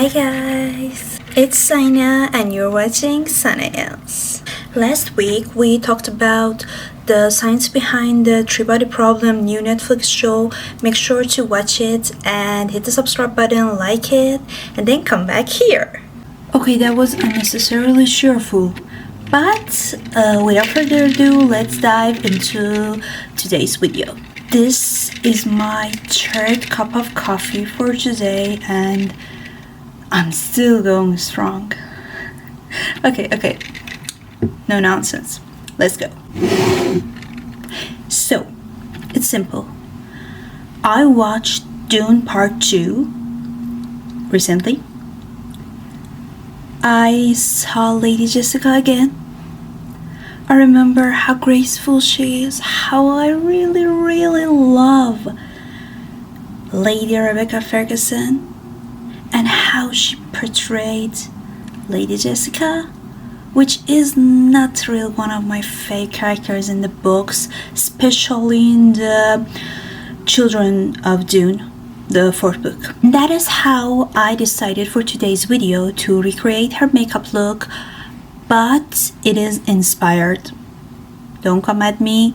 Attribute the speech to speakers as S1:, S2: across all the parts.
S1: Hi guys, it's Saina and you're watching Sanaels. Last week we talked about the science behind the three-body problem new Netflix show. Make sure to watch it and hit the subscribe button, like it, and then come back here. Okay, that was unnecessarily cheerful. But without further ado, let's dive into today's video. This is my third cup of coffee for today and I'm still going strong. Okay. No nonsense. Let's go. So, it's simple. I watched Dune Part 2 recently. I saw Lady Jessica again. I remember how graceful she is, how I really love Lady Rebecca Ferguson, and how she portrayed Lady Jessica, which is not really one of my favorite characters in the books, especially in the Children of Dune, the fourth book. That is how I decided for today's video to recreate her makeup look, but it is inspired. Don't come at me.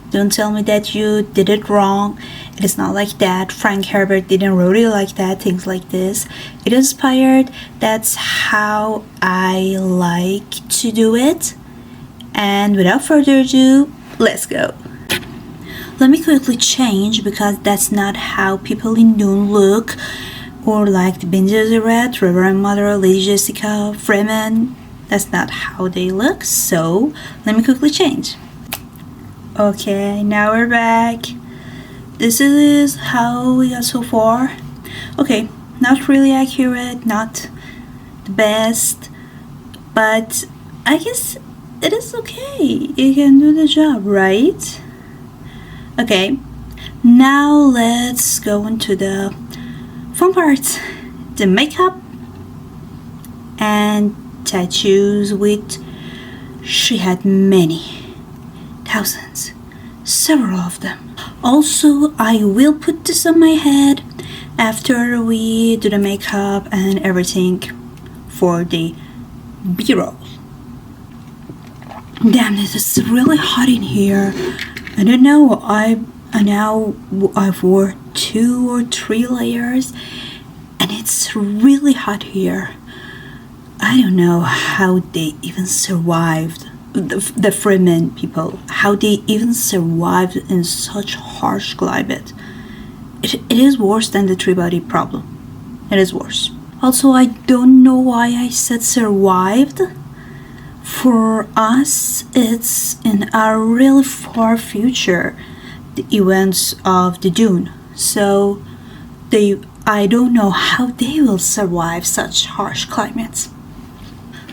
S1: Don't tell me that you did it wrong. It is not like that. Frank Herbert didn't wrote it like that, things like this. It is inspired. That's how I like to do it. And without further ado, let's go. Let me quickly change because that's not how people in Dune look, or like the Bene Gesserit, Reverend Mother, Lady Jessica, Freeman. That's not how they look, so let me quickly change. Okay, now we're back. This is how we got so far. Okay, not really accurate, not the best, but I guess it is okay. It can do the job, right? Okay, now let's go into the fun part, the makeup and tattoos, which she had many, thousands, several of them. Also, I will put this on my head after we do the makeup and everything for the B-roll. Damn, this is really hot in here. I don't know, I've wore 2 or 3 layers and it's really hot here. I don't know how they even survived, the Freeman people, how they even survived in such harsh climate. It is worse than the three-body problem. It is worse. Also, I don't know why I said survived. For us, it's in a really far future, the events of the Dune. So, I don't know how they will survive such harsh climates.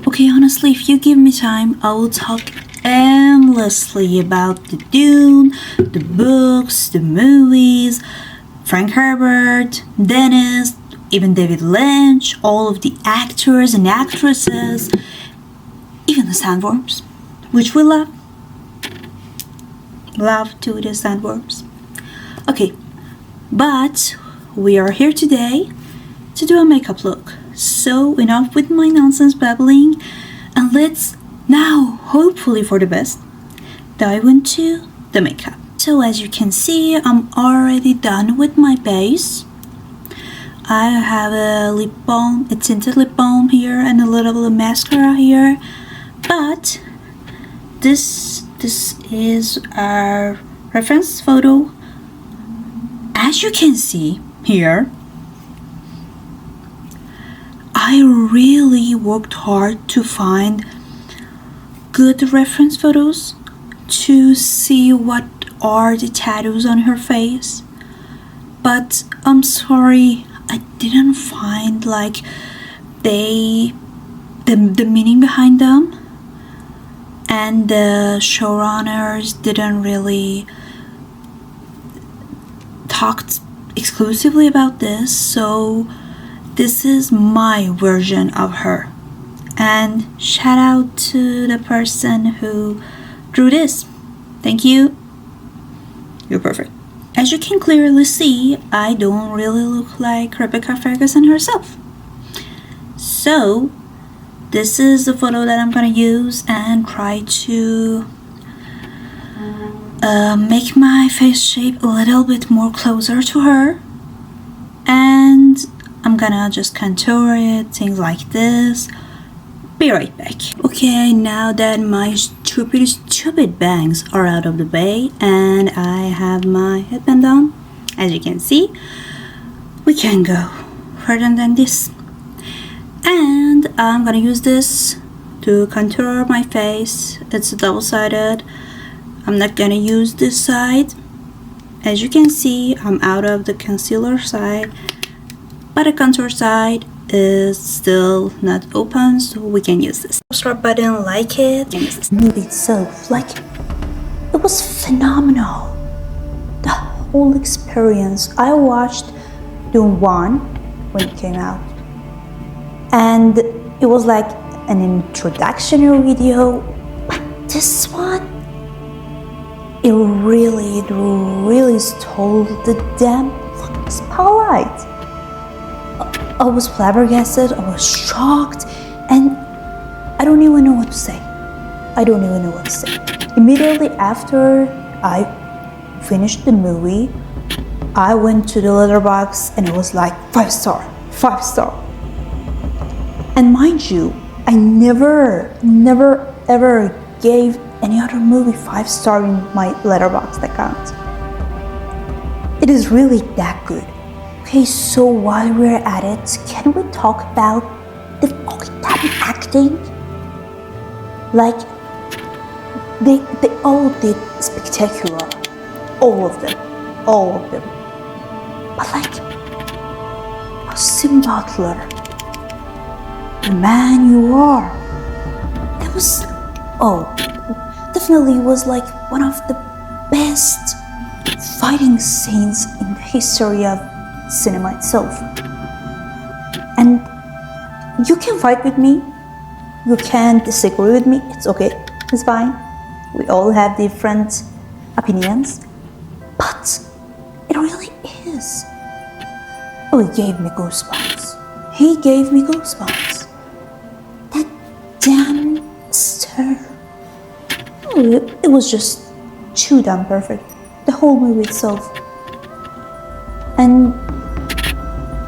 S1: Okay, honestly, if you give me time, I will talk endlessly about the Dune, the books, the movies, Frank Herbert, Dennis, even David Lynch, all of the actors and actresses, even the sandworms, which we love. Love to the sandworms. Okay, but we are here today to do a makeup look. So enough with my nonsense babbling, and let's now, hopefully for the best, dive into the makeup. So as you can see, I'm already done with my base. I have a lip balm, a tinted lip balm here, and a little bit of mascara here. But this is our reference photo. As you can see here, I really worked hard to find good reference photos to see what are the tattoos on her face. But I'm sorry, I didn't find like the meaning behind them, and the showrunners didn't really talk exclusively about this, so this is my version of her. And shout out to the person who drew this. Thank you. You're perfect. As you can clearly see, I don't really look like Rebecca Ferguson herself. So this is the photo that I'm gonna use and try to make my face shape a little bit more closer to her, and I'm gonna just contour it, things like this. Be right back. Okay, now that my stupid bangs are out of the way and I have my headband on, as you can see, we can go further than this. And I'm gonna use this to contour my face. It's double-sided. I'm not gonna use this side. As you can see, I'm out of the concealer side, but the contour side is still not open, so we can use this. Subscribe button, like it. The movie itself, like, it was phenomenal. The whole experience. I watched Dune 1 when it came out, and it was like an introductory video, but this one, it really stole the damn fucking spotlight. I was flabbergasted, I was shocked, and I don't even know what to say. Immediately after I finished the movie, I went to the letterbox and it was like 5 star. And mind you, I never ever gave any other movie 5 star in my letterbox account. It is really that good. Okay, so while we're at it, can we talk about the fucking damn acting? Like, they all did spectacular. All of them. But like, Austin Butler, the man you are, that was, definitely was like one of the best fighting scenes in the history of cinema itself. And you can fight with me, you can disagree with me, it's okay, it's fine. We all have different opinions, but it really is. Oh, he gave me goosebumps. That damn stare. Oh, it was just too damn perfect. The whole movie itself. And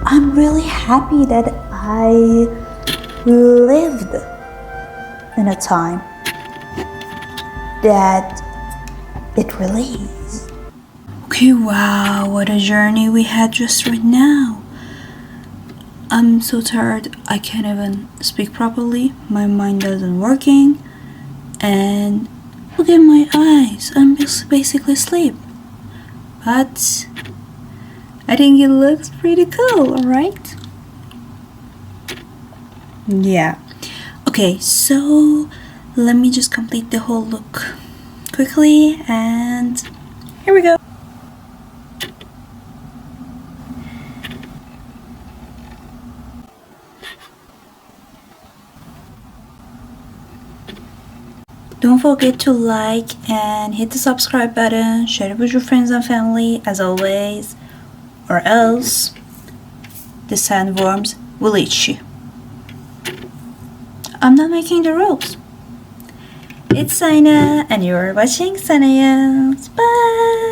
S1: I'm really happy that I lived in a time that it released. Okay, wow, what a journey we had just right now. I'm so tired, I can't even speak properly. My mind isn't working. And look at my eyes, I'm basically asleep. But I think it looks pretty cool, alright? Yeah. Okay, so let me just complete the whole look quickly, and here we go. Don't forget to like and hit the subscribe button, share it with your friends and family as always, or else the sandworms will eat you. I'm not making the rules. It's Saina and you're watching Sanaya's. Bye!